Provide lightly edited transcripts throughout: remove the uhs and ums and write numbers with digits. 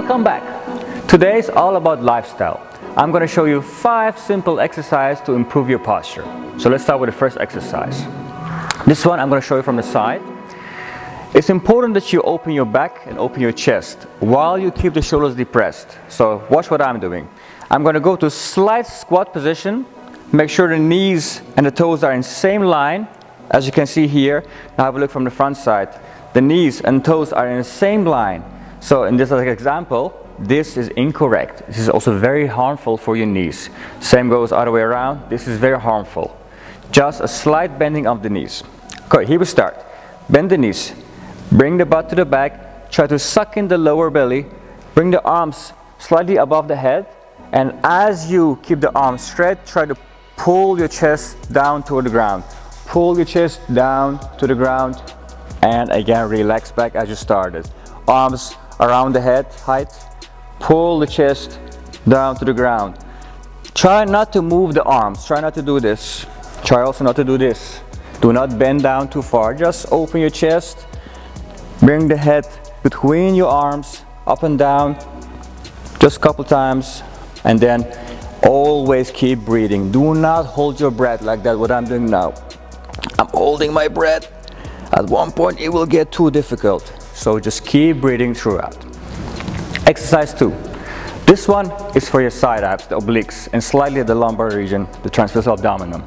Welcome back. Today is all about lifestyle. I'm going to show you 5 simple exercises to improve your posture. So let's start with the first exercise. This one I'm going to show you from the side. It's important that you open your back and open your chest while you keep the shoulders depressed. So watch what I'm doing. I'm going to go to slight squat position. Make sure the knees and the toes are in the same line. As you can see here, now have a look from the front side. The knees and toes are in the same line. So in this example, this is incorrect. This is also very harmful for your knees. Same goes other way around. This is very harmful. Just a slight bending of the knees. Okay, here we start. Bend the knees. Bring the butt to the back. Try to suck in the lower belly. Bring the arms slightly above the head. And as you keep the arms straight, try to pull your chest down toward the ground. Pull your chest down to the ground. And again, relax back as you started. Arms around the head height. Pull the chest down to the ground. Try not to move the arms. Try not to do this. Try also not to do this. Do not bend down too far. Just open your chest. Bring the head between your arms, up and down. Just a couple times. And then always keep breathing. Do not hold your breath like that, what I'm doing now. I'm holding my breath. At one point it will get too difficult. So just keep breathing throughout. Exercise 2. This one is for your side abs, the obliques, and slightly the lumbar region, the transversal abdomen.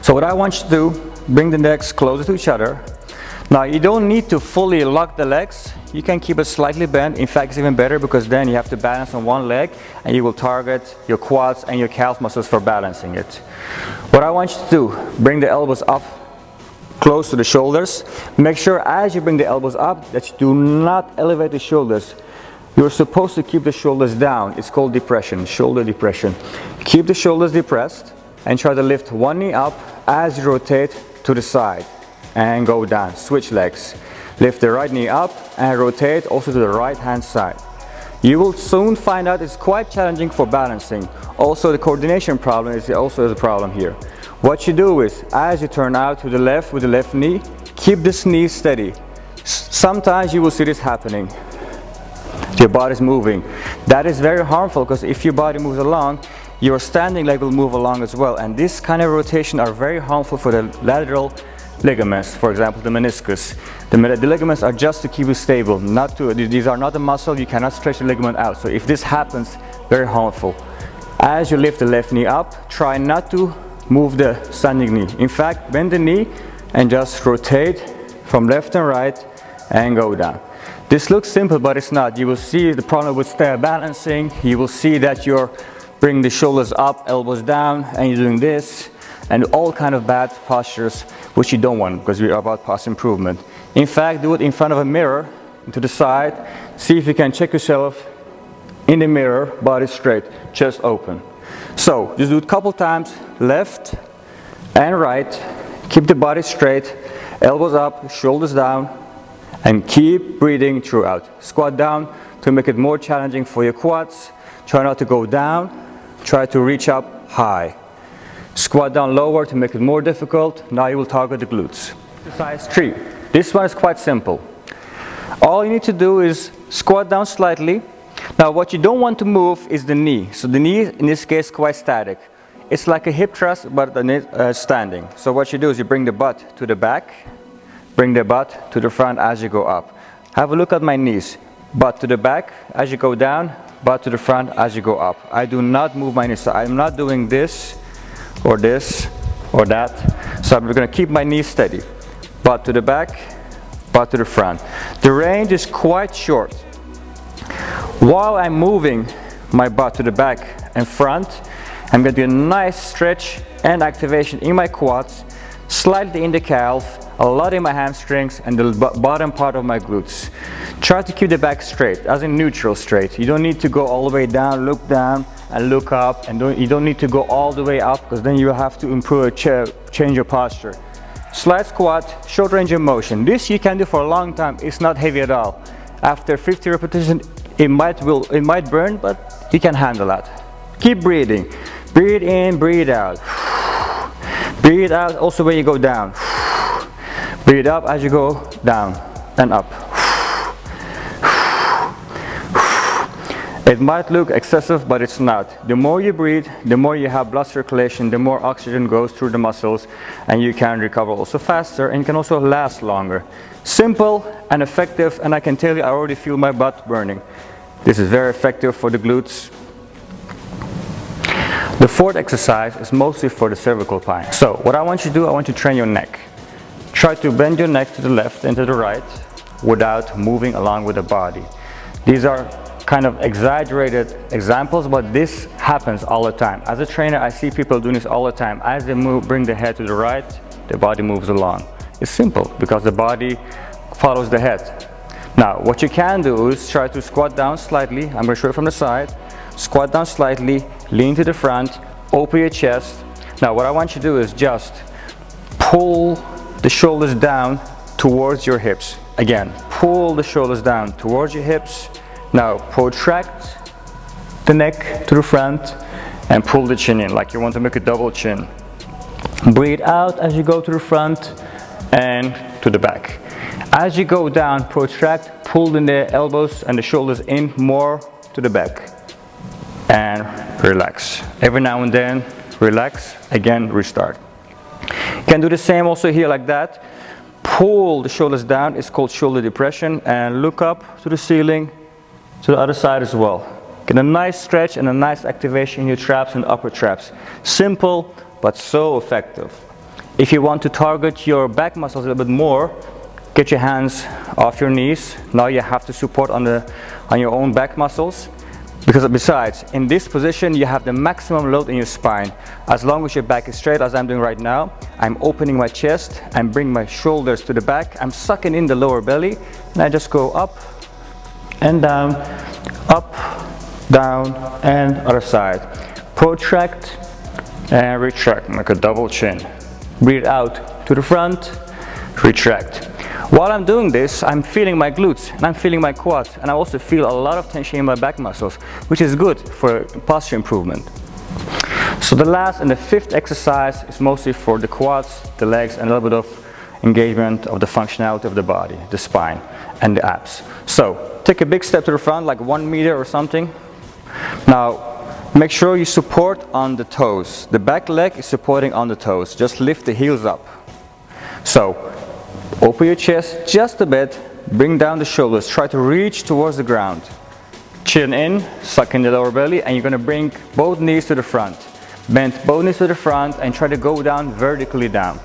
So what I want you to do, bring the legs closer to each other. Now you don't need to fully lock the legs. You can keep it slightly bent. In fact, it's even better because then you have to balance on one leg and you will target your quads and your calf muscles for balancing it. What I want you to do, bring the elbows up close to the shoulders. Make sure as you bring the elbows up that you do not elevate the shoulders. You're supposed to keep the shoulders down. It's called depression, shoulder depression. Keep the shoulders depressed and try to lift one knee up as you rotate to the side and go down. Switch legs. Lift the right knee up and rotate also to the right hand side. You will soon find out it's quite challenging for balancing. Also the coordination problem is also a problem here. What you do is, as you turn out to the left with the left knee, keep this knee steady. Sometimes you will see this happening. Your body is moving. That is very harmful because if your body moves along, your standing leg will move along as well. And this kind of rotation are very harmful for the lateral ligaments, for example the meniscus. The ligaments are just to keep you stable, not to, these are not a muscle, you cannot stretch the ligament out. So if this happens, very harmful. As you lift the left knee up, try not to move the standing knee. In fact, bend the knee and just rotate from left and right and go down. This looks simple, but it's not. You will see the problem with stair balancing. You will see that you're bringing the shoulders up, elbows down, and you're doing this, and all kind of bad postures, which you don't want because we are about posture improvement. In fact, do it in front of a mirror, to the side. See if you can check yourself in the mirror, body straight, chest open. So just do it a couple times, left and right. Keep the body straight, elbows up, shoulders down, and keep breathing throughout. Squat down to make it more challenging for your quads. Try not to go down, try to reach up high. Squat down lower to make it more difficult. Now you will target the glutes. Exercise 3. This one is quite simple. All you need to do is squat down slightly. Now what you don't want to move is the knee. So the knee in this case is quite static. It's like a hip thrust but standing. So what you do is you bring the butt to the back, bring the butt to the front as you go up. Have a look at my knees. Butt to the back as you go down, butt to the front as you go up. I do not move my knees. So I'm not doing this or that. So I'm going to keep my knees steady. Butt to the back, butt to the front. The range is quite short. While I'm moving my butt to the back and front, I'm going to do a nice stretch and activation in my quads, slightly in the calf, a lot in my hamstrings and the bottom part of my glutes. Try to keep the back straight, as in neutral straight. You don't need to go all the way down and look up, and you don't need to go all the way up because then you will have to improve, change your posture. Slight squat, short range of motion. This you can do for a long time. It's not heavy at all. After 50 repetitions, it might burn, but you can handle that. Keep breathing. Breathe in, breathe out. Breathe out also when you go down. Breathe up as you go down and up. It might look excessive, but it's not. The more you breathe, the more you have blood circulation, the more oxygen goes through the muscles, and you can recover also faster, and can also last longer. Simple and effective, and I can tell you I already feel my butt burning. This is very effective for the glutes. The fourth exercise is mostly for the cervical spine. So what I want you to do, I want you to train your neck. Try to bend your neck to the left and to the right without moving along with the body. These are kind of exaggerated examples, but this happens all the time. As a trainer, I see people doing this all the time. As they bring the head to the right, the body moves along. It's simple because the body follows the head. Now, what you can do is try to squat down slightly. I'm going to show you from the side. Squat down slightly, lean to the front, open your chest. Now, what I want you to do is just pull the shoulders down towards your hips. Again, pull the shoulders down towards your hips. Now protract the neck to the front and pull the chin in like you want to make a double chin. Breathe out as you go to the front and to the back. As you go down, protract, pull the elbows and the shoulders in more to the back and relax. Every now and then relax, again restart. You can do the same also here like that. Pull the shoulders down, it's called shoulder depression, and look up to the ceiling, to the other side as well. Get a nice stretch and a nice activation in your traps and upper traps. Simple, but so effective. If you want to target your back muscles a little bit more, get your hands off your knees. Now you have to support on your own back muscles. Because besides, in this position, you have the maximum load in your spine. As long as your back is straight, as I'm doing right now, I'm opening my chest and bring my shoulders to the back. I'm sucking in the lower belly, and I just go up and down, and other side. Protract and retract, make a double chin. Breathe out to the front, retract. While I'm doing this, I'm feeling my glutes and I'm feeling my quads, and I also feel a lot of tension in my back muscles, which is good for posture improvement. So the last and the fifth exercise is mostly for the quads, the legs, and a little bit of engagement of the functionality of the body, the spine and the abs. So take a big step to the front, like 1 meter or something. Now make sure you support on the toes. The back leg is supporting on the toes. Just lift the heels up. So open your chest just a bit, bring down the shoulders, try to reach towards the ground. Chin in, suck in the lower belly, and you're going to bring both knees to the front. Bend both knees to the front and try to go down vertically down.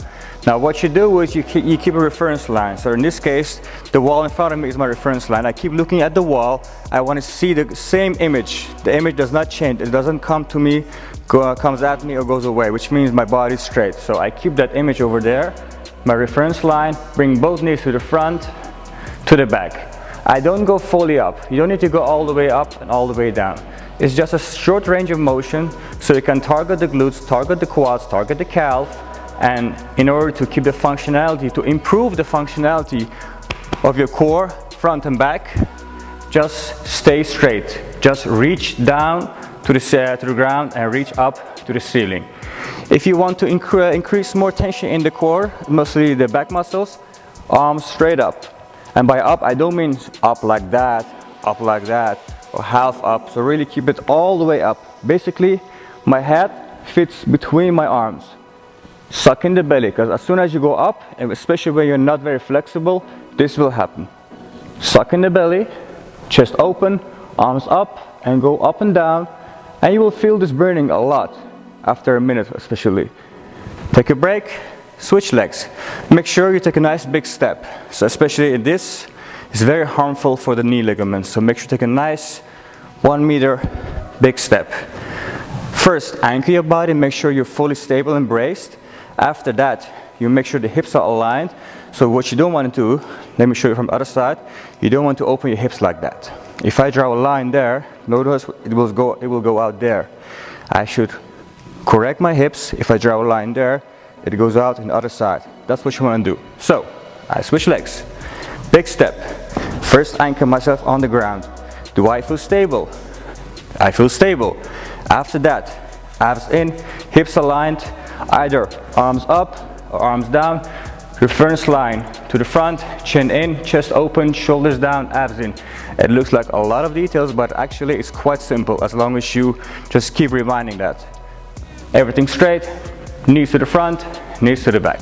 Now what you do is you keep a reference line. So in this case, the wall in front of me is my reference line. I keep looking at the wall. I want to see the same image. The image does not change. It doesn't come to me, comes at me or goes away, which means my body is straight. So I keep that image over there. My reference line, bring both knees to the front, to the back. I don't go fully up. You don't need to go all the way up and all the way down. It's just a short range of motion, so you can target the glutes, target the quads, target the calf, and in order to keep the functionality, to improve the functionality of your core, front and back, just stay straight. Just reach down to the ground and reach up to the ceiling. If you want to increase more tension in the core, mostly the back muscles, arms straight up. And by up, I don't mean up like that, or half up. So really keep it all the way up. Basically, my head fits between my arms. Suck in the belly, because as soon as you go up, and especially when you're not very flexible, this will happen. Suck in the belly, chest open, arms up, and go up and down. And you will feel this burning a lot. After a minute especially. Take a break, switch legs. Make sure you take a nice big step. So especially in this, it's very harmful for the knee ligaments. So make sure you take a nice 1 meter big step. First, anchor your body, make sure you're fully stable and braced. After that, you make sure the hips are aligned. So what you don't want to do, let me show you from the other side, you don't want to open your hips like that. If I draw a line there, notice it will go out there. I should correct my hips. If I draw a line there, it goes out on the other side. That's what you want to do. So I switch legs. Big step. First, anchor myself on the ground. Do I feel stable? I feel stable. After that, abs in, hips aligned, either arms up or arms down. Reference line to the front, chin in, chest open, shoulders down, abs in. It looks like a lot of details, but actually it's quite simple as long as you just keep reminding that. Everything straight, knees to the front, knees to the back.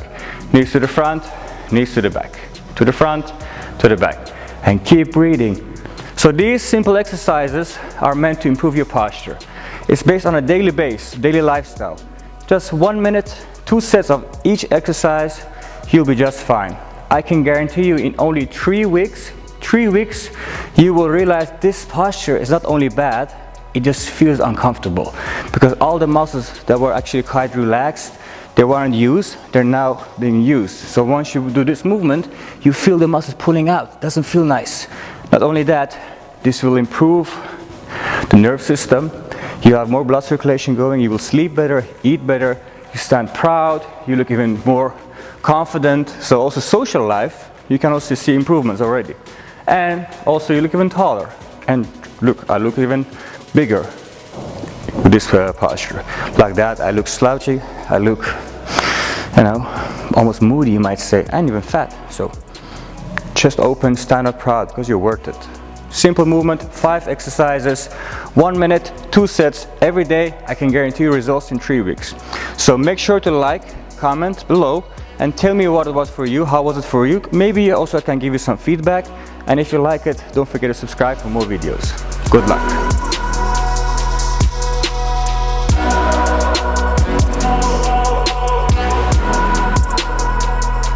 Knees to the front, knees to the back. To the front, to the back. And keep breathing. So these simple exercises are meant to improve your posture. It's based on a daily base, daily lifestyle. Just 1 minute, 2 sets of each exercise, you'll be just fine. I can guarantee you in only 3 weeks, you will realize this posture is not only bad, it just feels uncomfortable. Because all the muscles that were actually quite relaxed, they weren't used, they're now being used. So once you do this movement, you feel the muscles pulling out. It doesn't feel nice. Not only that, this will improve the nerve system. You have more blood circulation going, you will sleep better, eat better, you stand proud, you look even more confident. So also social life, you can also see improvements already. And also you look even taller. And look, I look even bigger with this posture. Like that, I look slouchy, I look, you know, almost moody, you might say, and even fat. So chest open, stand up proud, because you're worth it. Simple movement, 5 exercises, 1 minute, 2 sets every day. I can guarantee you results in 3 weeks. So make sure to like, comment below, and tell me what it was for you, how was it for you. Maybe also I can give you some feedback. And if you like it, don't forget to subscribe for more videos. Good luck.